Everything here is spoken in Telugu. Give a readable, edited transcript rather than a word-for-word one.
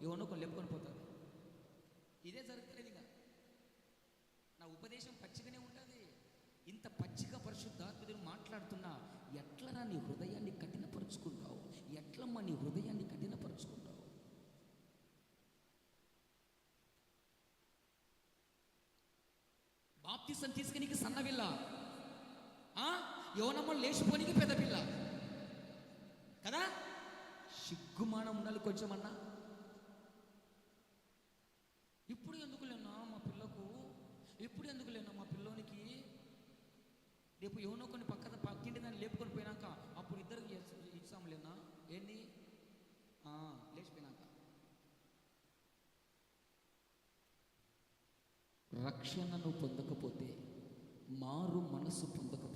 ఎవరినో కొన్ని లేపుకొని పోతుంది. ఇదే జరుగుతలేదు. ఇక నా ఉపదేశం పచ్చిగానే ఉంటుంది. ఇంత పచ్చిగా పరిశుద్ధాత్ముడు మాట్లాడుతున్నా, ఎట్లరా నీ హృదయాన్ని కఠినపరుచుకుంటావు? ఎట్లమ్మా నీ హృదయాన్ని కఠినపరుచుకుంటావు? బాప్తిసం తీసుకునికి సన్నవిల్ల, యవనమ్మ లేచిపోనికి పెద్ద పిల్ల కదా. సిగ్గుమానం ఉండాలి కొంచెమన్నా. ఇప్పుడు ఎందుకు లేనా మా పిల్లకు, ఇప్పుడు ఎందుకు లేనా మా పిల్లోనికి, రేపు ఎవనో కొన్ని పక్కింటి దాన్ని లేపుకొని పోయినాక అప్పుడు ఇద్దరికి ఇచ్చాములేనా ఏంటి లేచిపోయినాక. రక్షణను పొందకపోతే, మారు మనసు పొందకపోతే